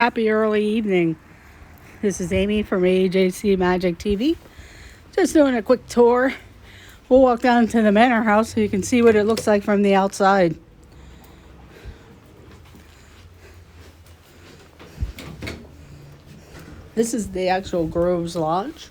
Happy early evening. This is Amy from AJC Magic TV. Just doing a quick tour. We'll walk down to the manor house so you can see what it looks like from the outside. This is the actual Groves Lodge.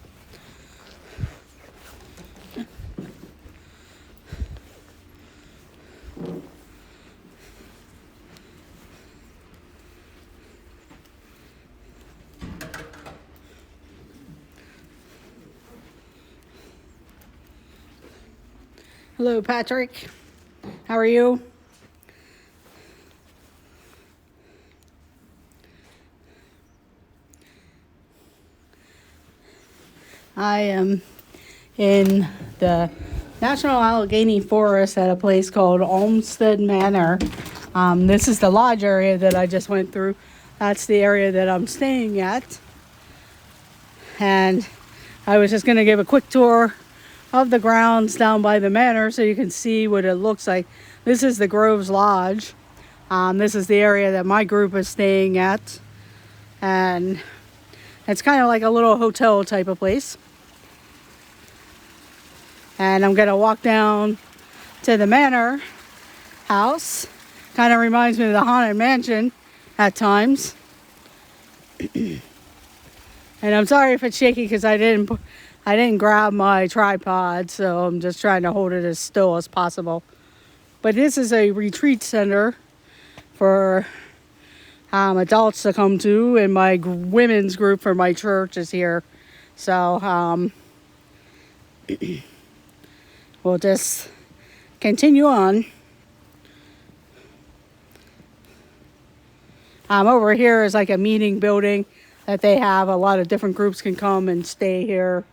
Hello, Patrick. How are you? I am in the National Allegheny Forest at a place called Olmsted Manor. This is the lodge area that I just went through. That's the area that I'm staying at. And I was just going to give a quick tour of the grounds down by the manor so you can see what it looks like. This is the Groves Lodge. This is the area that my group is staying at. And it's kind of like a little hotel type of place. And I'm going to walk down to the manor house. Kind of reminds me of the Haunted Mansion at times. And I'm sorry if it's shaky because I didn't grab my tripod, so I'm just trying to hold it as still as possible. But this is a retreat center for adults to come to, and my women's group for my church is here. So we'll just continue on. Over here is like a meeting building that they have. A lot of different groups can come and stay here,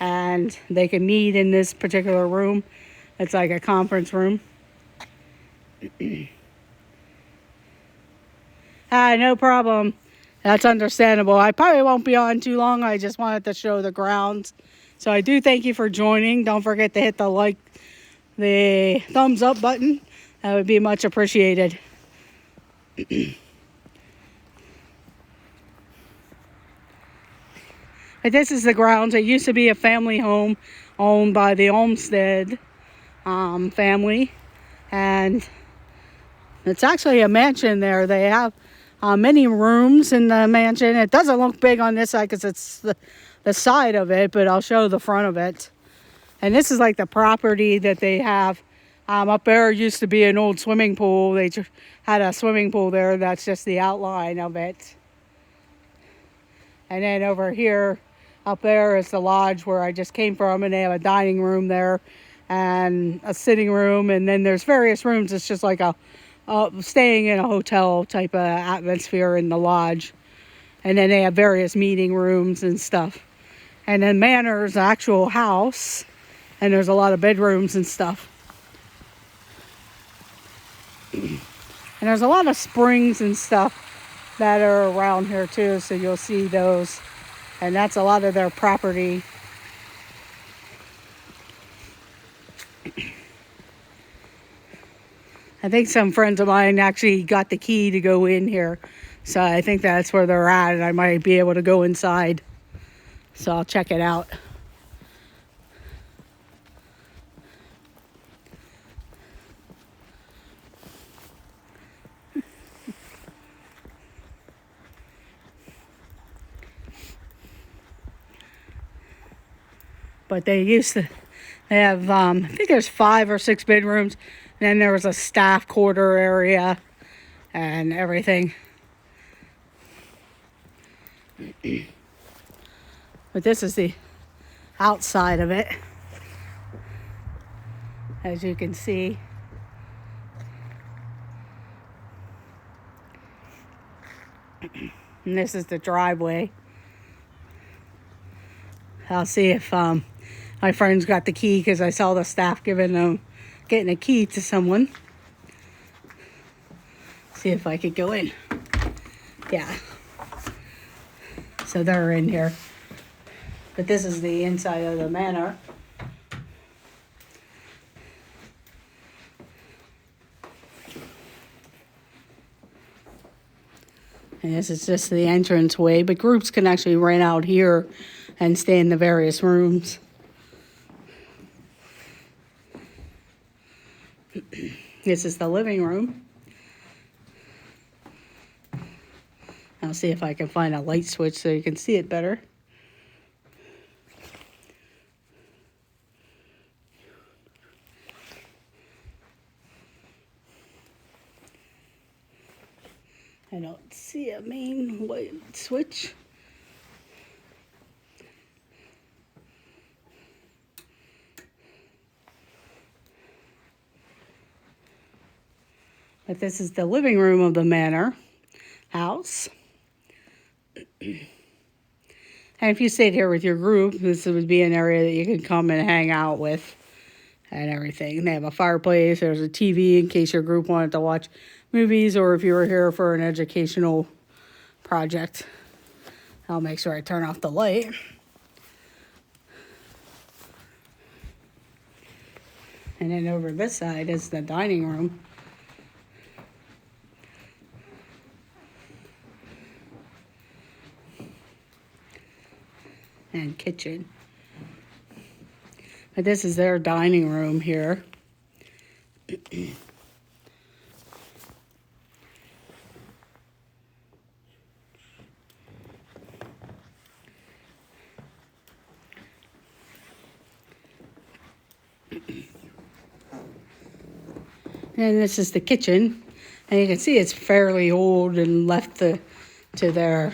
and they can meet in this particular room. It's like a conference room. No problem. That's understandable. I probably won't be on too long. I just wanted to show the grounds. So I do thank you for joining. Don't forget to hit the thumbs up button. That would be much appreciated. But this is the grounds. It used to be a family home owned by the Olmsted family. And it's actually a mansion there. They have many rooms in the mansion. It doesn't look big on this side because it's the side of it, but I'll show the front of it. And this is like the property that they have. Up there used to be an old swimming pool. They had a swimming pool there. That's just the outline of it. And then over here, up there is the lodge where I just came from, and they have a dining room there and a sitting room, and then there's various rooms. It's just like staying in a hotel type of atmosphere in the lodge. And then they have various meeting rooms and stuff. And then Manor's actual house, and there's a lot of bedrooms and stuff. And there's a lot of springs and stuff that are around here too, so you'll see those. And that's a lot of their property. I think some friends of mine actually got the key to go in here. So I think that's where they're at, and I might be able to go inside. So I'll check it out. But they have, I think there's 5 or 6 bedrooms. And then there was a staff quarter area and everything. But this is the outside of it, as you can see. And this is the driveway. I'll see if my friends got the key, because I saw the staff getting a key to someone. See if I could go in. Yeah. So they're in here. But this is the inside of the manor. And this is just the entrance way, but groups can actually rent out here and stay in the various rooms. This is the living room. I'll see if I can find a light switch so you can see it better. I don't see a main light switch. But this is the living room of the manor house. And if you stayed here with your group, this would be an area that you can come and hang out with and everything. They have a fireplace. There's a TV in case your group wanted to watch movies or if you were here for an educational project. I'll make sure I turn off the light. And then over this side is the dining room. And kitchen. But this is their dining room here. And this is the kitchen. And you can see it's fairly old and left to the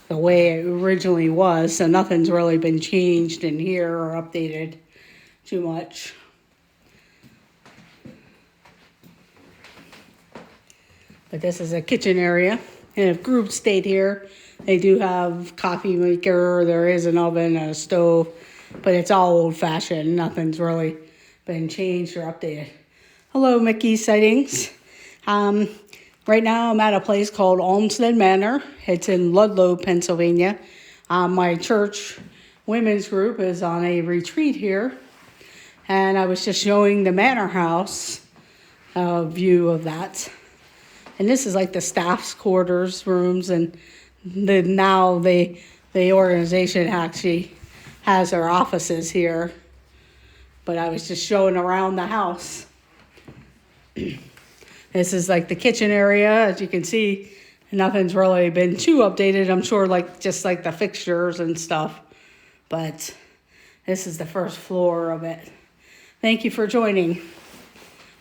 way it originally was. So nothing's really been changed in here or updated too much. But this is a kitchen area. And if groups stayed here, they do have coffee maker. There is an oven and a stove. But it's all old-fashioned. Nothing's really been changed or updated. Hello, Mickey Sightings. Right now I'm at a place called Olmsted Manor. It's in Ludlow, Pennsylvania. My church women's group is on a retreat here. And I was just showing the manor house view of that. And this is like the staff's quarters rooms. And now the organization actually has their offices here. But I was just showing around the house. This is like the kitchen area. As you can see, nothing's really been too updated. I'm sure just like the fixtures and stuff. But this is the first floor of it. Thank you for joining.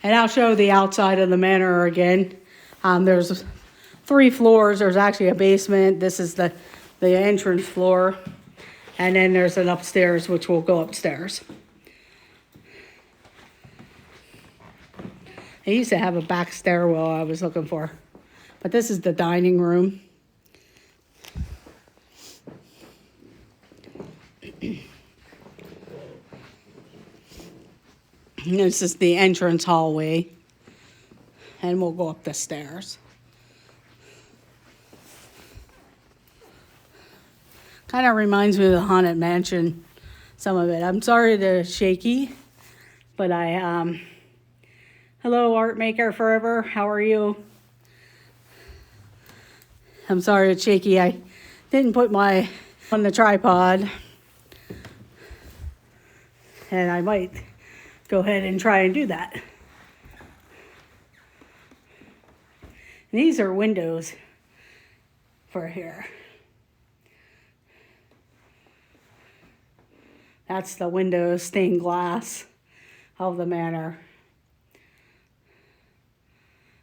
And I'll show the outside of the manor again. There's 3 floors. There's actually a basement. This is the entrance floor. And then there's an upstairs, which will go upstairs. They used to have a back stairwell I was looking for. But this is the dining room. This is the entrance hallway. And we'll go up the stairs. Kind of reminds me of the Haunted Mansion, some of it. I'm sorry they're shaky, but hello, Art Maker Forever. How are you? I'm sorry it's shaky. I didn't put my on the tripod. And I might go ahead and try and do that. And these are windows for here. That's the window stained glass of the manor.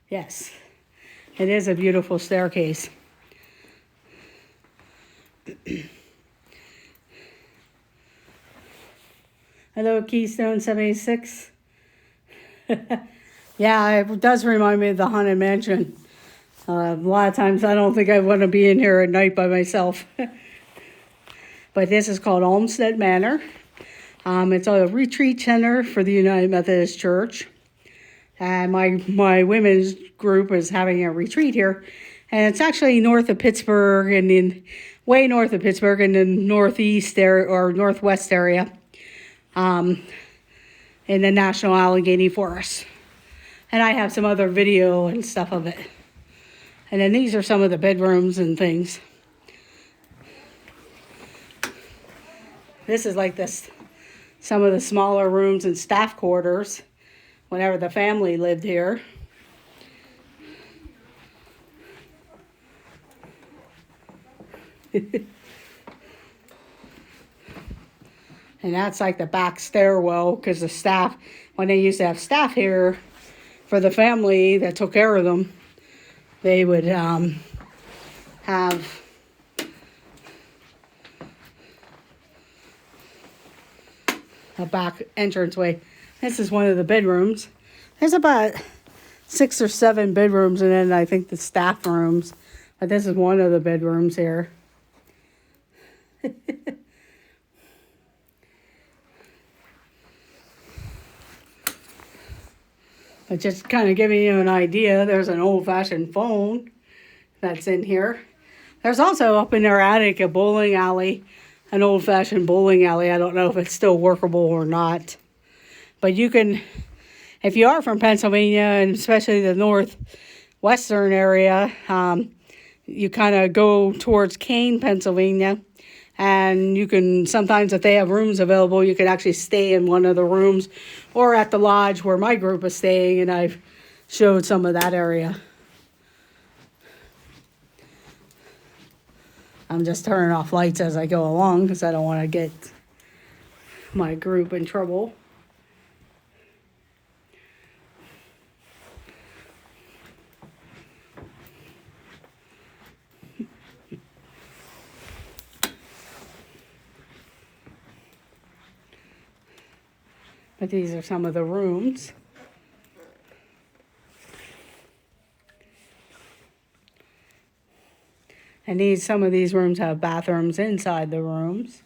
Yes, it is a beautiful staircase. Hello, Keystone 76. Yeah, it does remind me of the Haunted Mansion. A lot of times I don't think I want to be in here at night by myself. But this is called Olmsted Manor. It's a retreat center for the United Methodist Church. And my women's group is having a retreat here. And it's actually north of Pittsburgh and way north of Pittsburgh in the northeast area or northwest area in the National Allegheny Forest. And I have some other video and stuff of it. And then these are some of the bedrooms and things. This is like this, some of the smaller rooms and staff quarters whenever the family lived here. And that's like the back stairwell, because the staff, when they used to have staff here for the family that took care of them, they would have a back entranceway. This is one of the bedrooms. There's about 6 or 7 bedrooms, and then I think the staff rooms. But this is one of the bedrooms here. But just kind of giving you an idea, there's an old-fashioned phone that's in here. There's also up in their attic a bowling alley, an old-fashioned bowling alley. I don't know if it's still workable or not. But you can, if you are from Pennsylvania, and especially the northwestern area, you kind of go towards Kane, Pennsylvania. And you can, sometimes if they have rooms available, you can actually stay in one of the rooms or at the lodge where my group is staying, and I've showed some of that area. I'm just turning off lights as I go along because I don't want to get my group in trouble. But these are some of the rooms. And some of these rooms have bathrooms inside the rooms.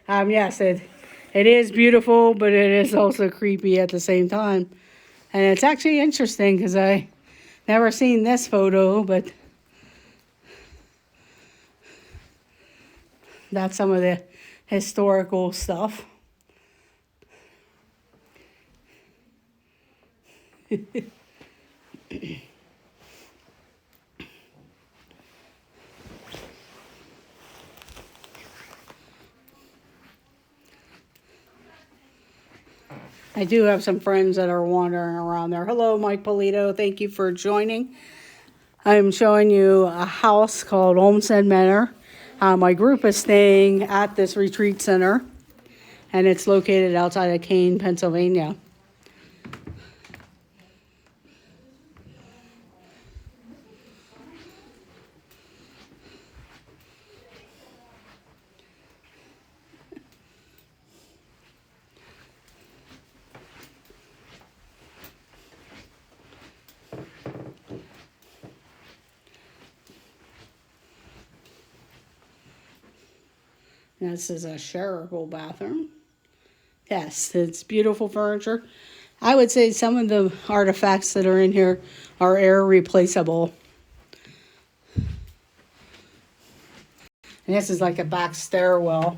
Yes, it is beautiful, but it is also creepy at the same time. And it's actually interesting because I never seen this photo, but that's some of the historical stuff. I do have some friends that are wandering around there. Hello, Mike Polito. Thank you for joining. I'm showing you a house called Olmsted Manor. My group is staying at this retreat center, and it's located outside of Kane, Pennsylvania. This is a shareable bathroom. Yes, it's beautiful furniture. I would say some of the artifacts that are in here are air replaceable. And this is like a back stairwell.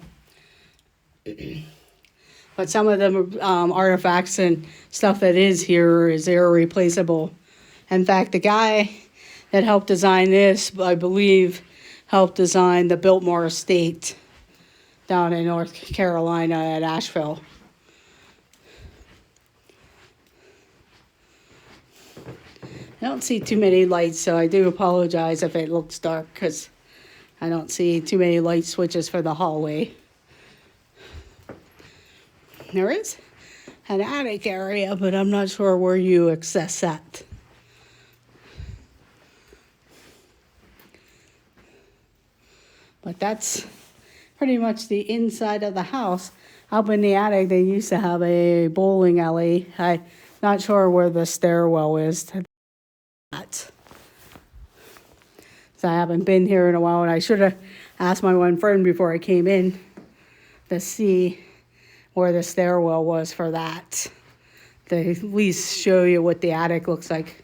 But some of the artifacts and stuff that is here is air replaceable. In fact, the guy that helped design this, I believe, helped design the Biltmore Estate down in North Carolina at Asheville. I don't see too many lights, so I do apologize if it looks dark because I don't see too many light switches for the hallway. There is an attic area, but I'm not sure where you access that. But that's pretty much the inside of the house. Up in the attic, they used to have a bowling alley. I'm not sure where the stairwell is to that. So I haven't been here in a while, and I should have asked my one friend before I came in to see where the stairwell was for that, to at least show you what the attic looks like.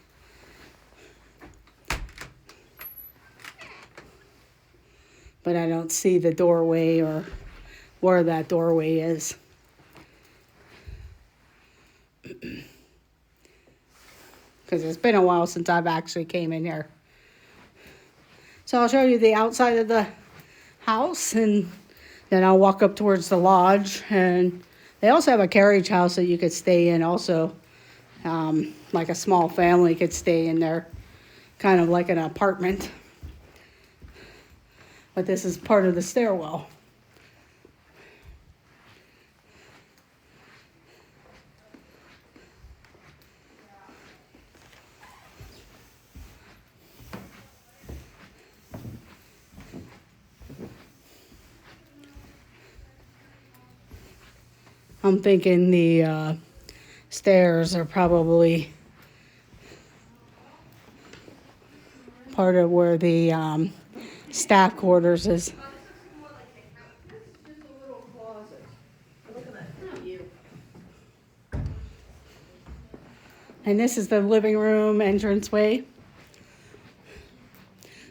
But I don't see the doorway or where that doorway is. because it's been a while since I've actually came in here. So I'll show you the outside of the house, and then I'll walk up towards the lodge. And they also have a carriage house that you could stay in also. Like a small family could stay in there, kind of like an apartment. But this is part of the stairwell. I'm thinking the stairs are probably part of where the staff quarters is. And this is the living room entranceway.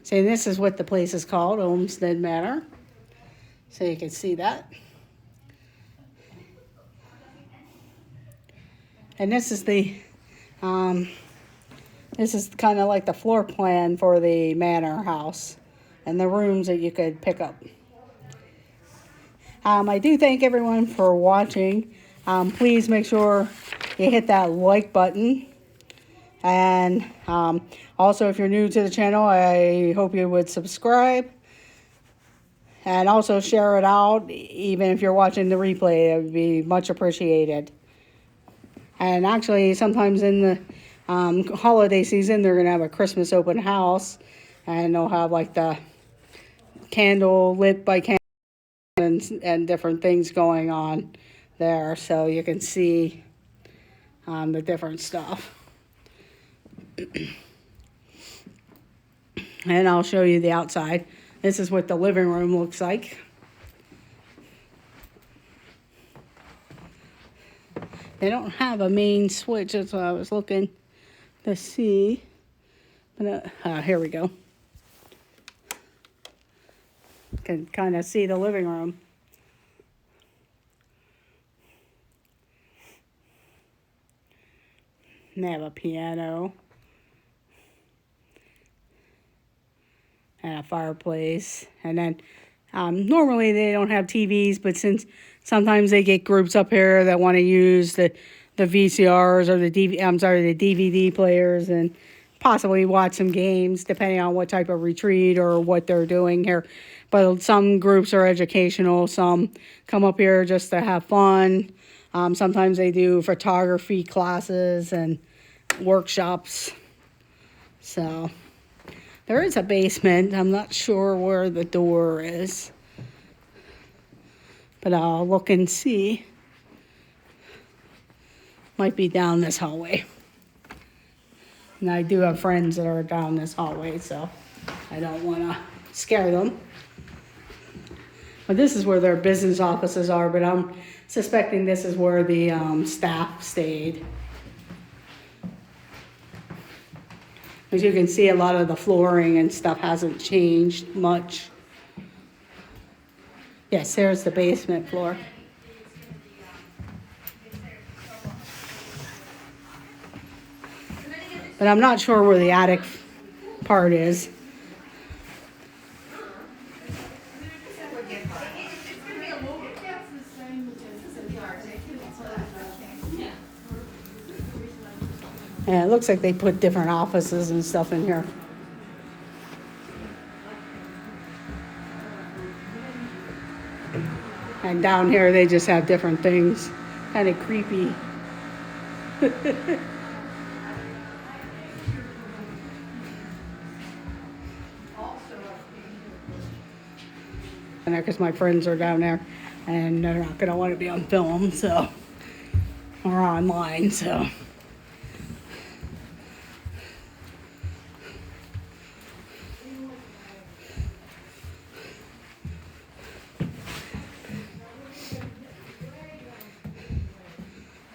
So this is what the place is called, Olmsted Manor. So you can see that. And this is kind of like the floor plan for the manor house and the rooms that you could pick up. I do thank everyone for watching. Please make sure you hit that like button. And also, if you're new to the channel, I hope you would subscribe. And also share it out, even if you're watching the replay. It would be much appreciated. And actually, sometimes in the holiday season, they're going to have a Christmas open house. And they'll have like the candle lit by candle and different things going on there. So you can see the different stuff. And I'll show you the outside. This is what the living room looks like. They don't have a main switch. That's what I was looking to see. But here we go. Can kind of see the living room. And they have a piano. And a fireplace. And then normally they don't have TVs, but since sometimes they get groups up here that want to use the VCRs or the DVD players and possibly watch some games, depending on what type of retreat or what they're doing here. But some groups are educational. Some come up here just to have fun. Sometimes they do photography classes and workshops. So there is a basement. I'm not sure where the door is, but I'll look and see. Might be down this hallway. And I do have friends that are down this hallway, so I don't want to scare them. But this is where their business offices are, but I'm suspecting this is where the staff stayed. As you can see, a lot of the flooring and stuff hasn't changed much. Yes, there's the basement floor. But I'm not sure where the attic part is. And it looks like they put different offices and stuff in here. And down here they just have different things. Kind of creepy. And because my friends are down there and they're not going to want to be on film, so, or online, so.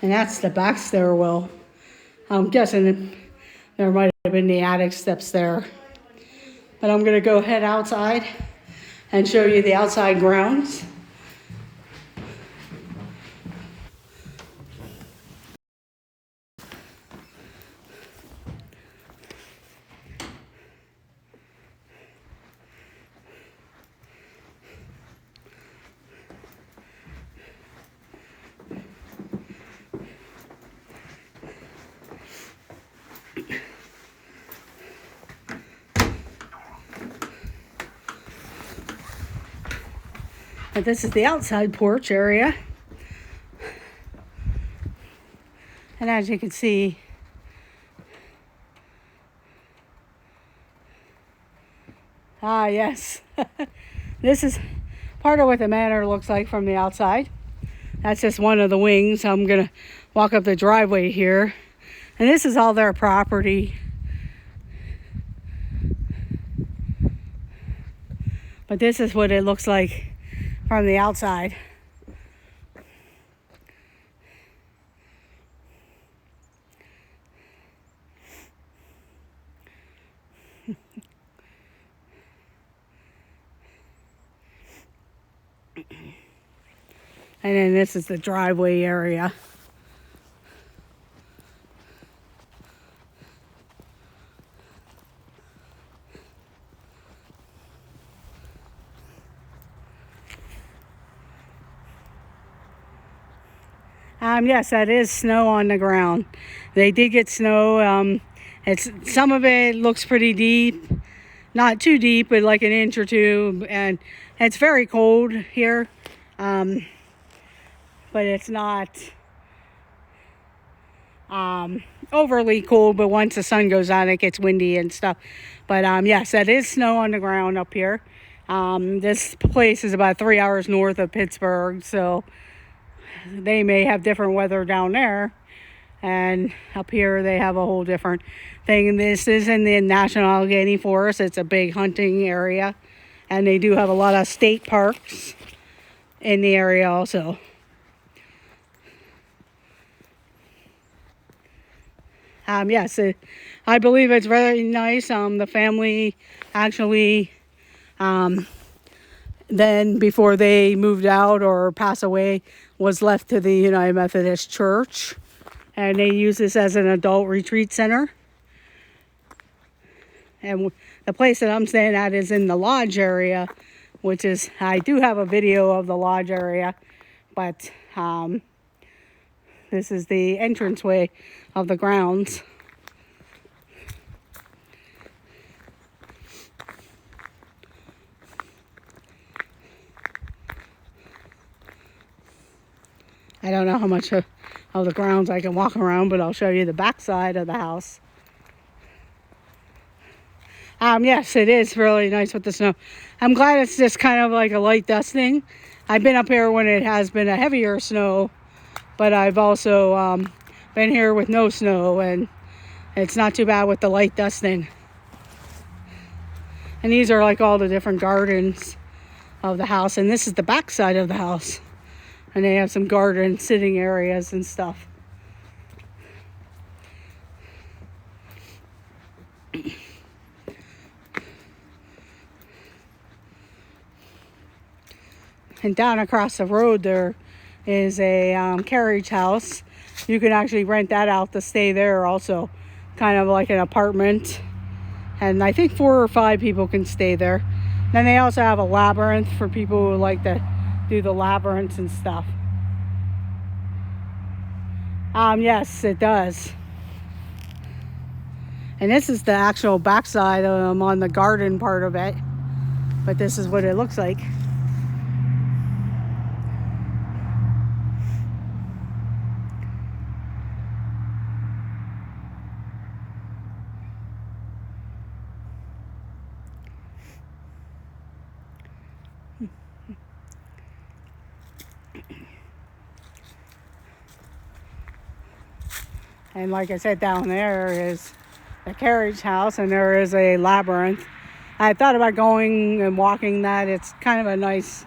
And that's the back stairwell. I'm guessing there might have been the attic steps there. But I'm going to go head outside and show you the outside grounds. But this is the outside porch area. And as you can see, yes, this is part of what the manor looks like from the outside. That's just one of the wings. I'm gonna walk up the driveway here, and this is all their property. But this is what it looks like from the outside. And then this is the driveway area. Yes, that is snow on the ground. They did get snow. Some of it looks pretty deep. Not too deep, but like an inch or two. And it's very cold here. But it's not overly cold. But once the sun goes on, it gets windy and stuff. But yes, that is snow on the ground up here. This place is about 3 hours north of Pittsburgh, so they may have different weather down there, and up here they have a whole different thing. And this is in the National Allegheny Forest. It's a big hunting area, and they do have a lot of state parks in the area also. Yes, I believe it's very nice. The family actually then before they moved out or passed away was left to the United Methodist Church, and they use this as an adult retreat center. And the place that I'm staying at is in the lodge area, which is, I do have a video of the lodge area, but this is the entranceway of the grounds. I don't know how much of the grounds I can walk around, but I'll show you the back side of the house. Yes, it is really nice with the snow. I'm glad it's just kind of like a light dusting. I've been up here when it has been a heavier snow, but I've also been here with no snow, and it's not too bad with the light dusting. And these are like all the different gardens of the house, and this is the back side of the house. And they have some garden sitting areas and stuff. And down across the road there is a carriage house. You can actually rent that out to stay there also. Kind of like an apartment. And I think 4 or 5 people can stay there. Then they also have a labyrinth for people who like to do the labyrinths and stuff. Yes, it does. And this is the actual backside on the garden part of it. But this is what it looks like. And like I said, down there is the carriage house, and there is a labyrinth. I thought about going and walking that. It's kind of a nice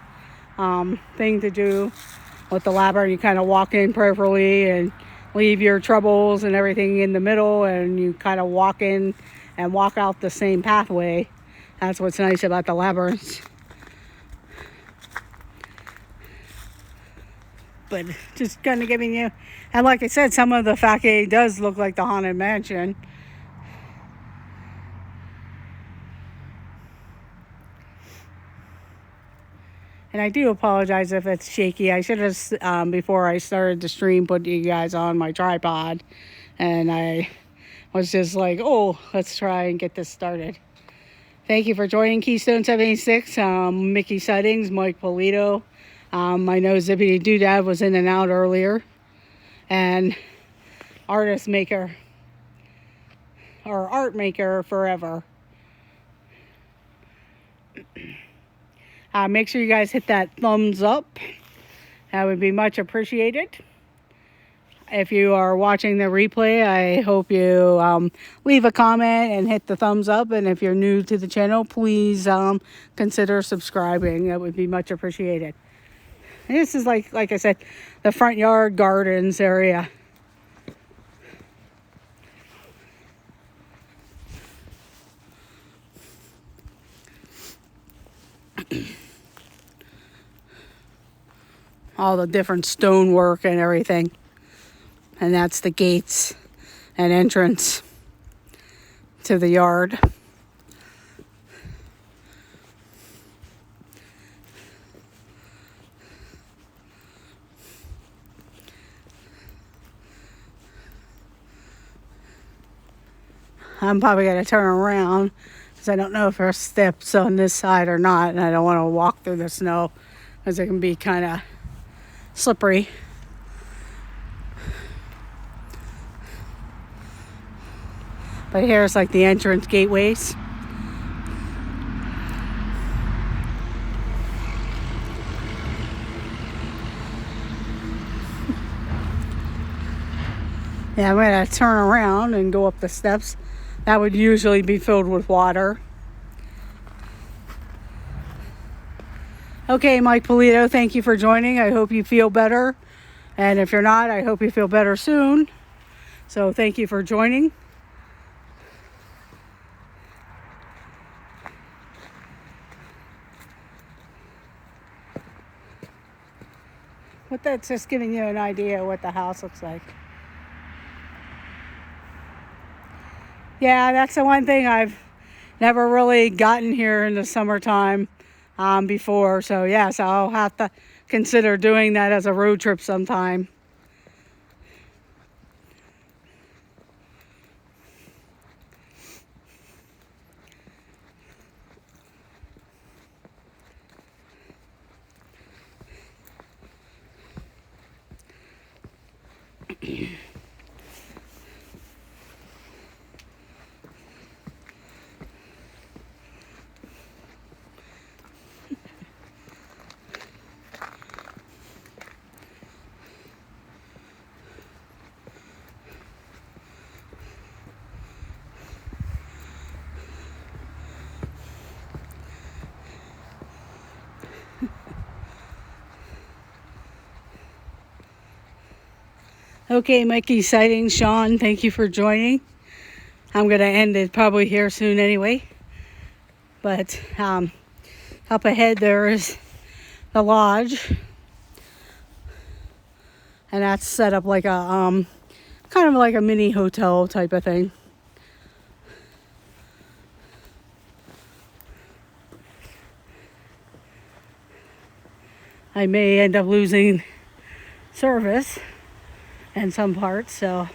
thing to do with the labyrinth. You kind of walk in prayerfully and leave your troubles and everything in the middle, and you kind of walk in and walk out the same pathway. That's what's nice about the labyrinth. But just kind of giving you, and like I said, some of the facade does look like the Haunted Mansion. And I do apologize if it's shaky. I should have, before I started the stream, put you guys on my tripod. And I was just like, oh, let's try and get this started. Thank you for joining Keystone 76. Mickey Sightings, Mike Polito. I know Zippity Doodad was in and out earlier. And artist maker, or art maker forever. Make sure you guys hit that thumbs up. That would be much appreciated. If you are watching the replay, I hope you leave a comment and hit the thumbs up. And if you're new to the channel, please consider subscribing. That would be much appreciated. And this is like I said, the front yard gardens area. All the different stonework and everything. And that's the gates and entrance to the yard. I'm probably going to turn around because I don't know if there's steps on this side or not, and I don't want to walk through the snow because it can be kind of slippery. But here's like the entrance gateways. Yeah, I'm going to turn around and go up the steps. That would usually be filled with water. Okay, Mike Polito, thank you for joining. I hope you feel better. And if you're not, I hope you feel better soon. So thank you for joining. But that's just giving you an idea of what the house looks like. Yeah, that's the one thing I've never really gotten here in the summertime before. So yes, I'll have to consider doing that as a road trip sometime. Okay, Mikey Sightings, Sean, thank you for joining. I'm going to end it probably here soon anyway. But up ahead there is the lodge. And that's set up like a kind of like a mini hotel type of thing. I may end up losing service in some parts, so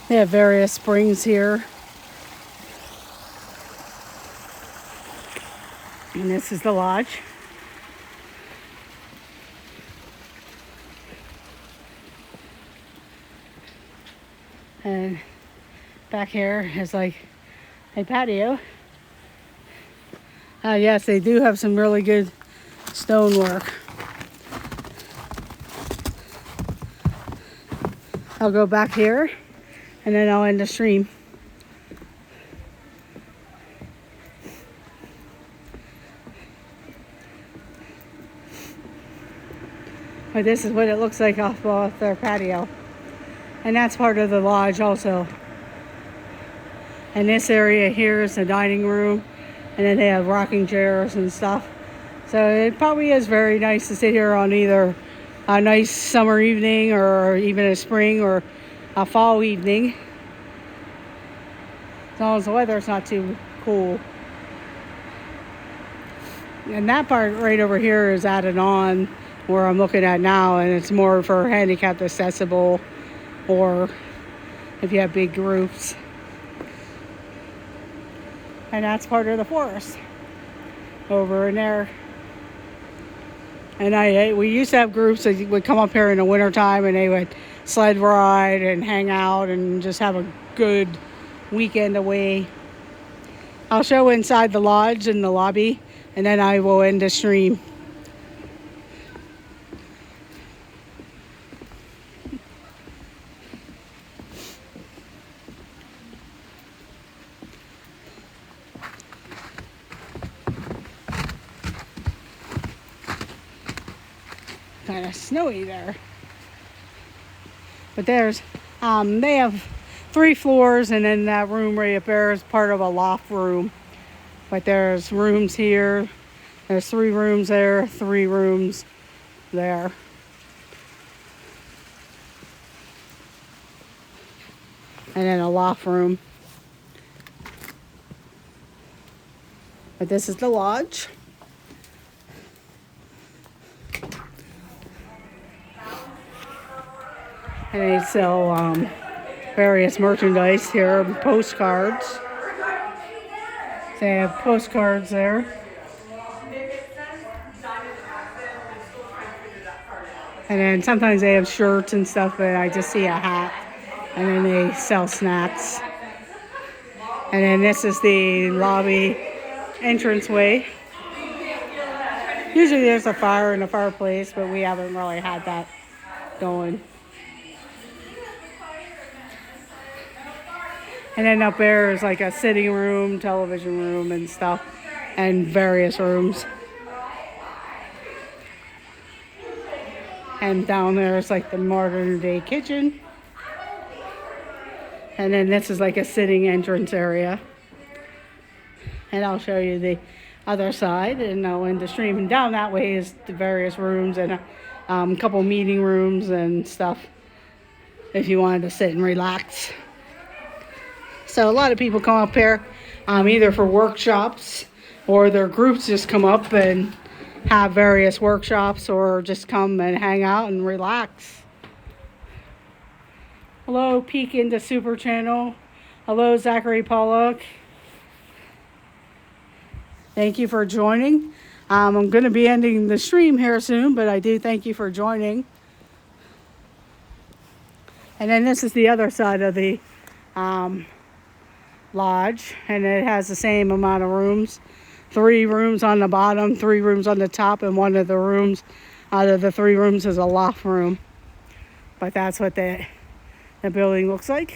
they have various springs here. And this is the lodge. And back here is like a patio. Yes, they do have some really good stonework. I'll go back here and then I'll end the stream. But this is what it looks like off their patio. And that's part of the lodge also. And this area here is the dining room. And then they have rocking chairs and stuff. So it probably is very nice to sit here on either a nice summer evening or even a spring or a fall evening. As long as the weather's not too cool. And that part right over here is added on where I'm looking at now, and it's more for handicapped accessible or if you have big groups. And that's part of the forest over in there. And we used to have groups that would come up here in the wintertime and they would sled ride and hang out and just have a good weekend away. I'll show inside the lodge in the lobby and then I will end the stream. Kind of snowy there, but there's they have 3 floors, and then that room right up there is part of a loft room. But there's rooms here, there's 3 rooms there, 3 rooms there, and then a loft room. But this is the lodge. And they sell various merchandise here, postcards. They have postcards there. And then sometimes they have shirts and stuff, but I just see a hat. And then they sell snacks. And then this is the lobby entranceway. Usually there's a fire in the fireplace, but we haven't really had that going. And then up there is like a sitting room, television room and stuff, and various rooms. And down there is like the modern day kitchen. And then this is like a sitting entrance area. And I'll show you the other side and I'll end the stream. And down that way is the various rooms and a couple meeting rooms and stuff if you wanted to sit and relax. So a lot of people come up here either for workshops or their groups just come up and have various workshops or just come and hang out and relax. Hello, Peek into Super Channel. Hello, Zachary Pollock. Thank you for joining. I'm going to be ending the stream here soon, but I do thank you for joining. And then this is the other side of the lodge, and it has the same amount of rooms. 3 rooms on the bottom, 3 rooms on the top, and one of the rooms out of the 3 rooms is a loft room. But that's what the building looks like.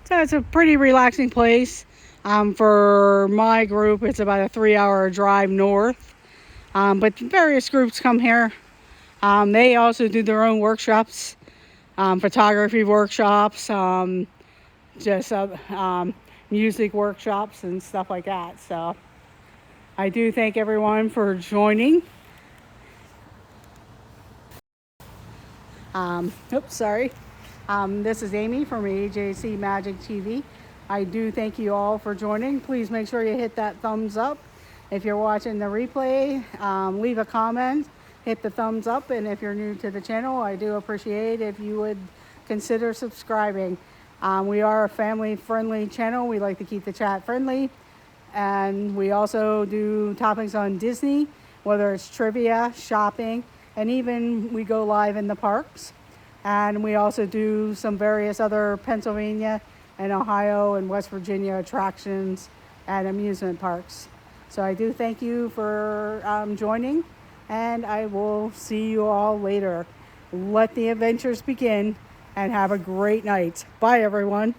So it's a pretty relaxing place. For my group, it's about a 3-hour drive north. But various groups come here. They also do their own workshops, photography workshops, music workshops and stuff like that. So I do thank everyone for joining. Oops, sorry. This is Amy from AJC Magic TV. I do thank you all for joining. Please make sure you hit that thumbs up. If you're watching the replay, leave a comment. Hit the thumbs up, and if you're new to the channel, I do appreciate if you would consider subscribing. We are a family-friendly channel. We like to keep the chat friendly, and we also do topics on Disney whether it's trivia, shopping, and even we go live in the parks. And we also do some various other Pennsylvania and Ohio and West Virginia attractions and amusement parks. So I do thank you for joining, and I will see you all later. Let the adventures begin, and have a great night. Bye, everyone.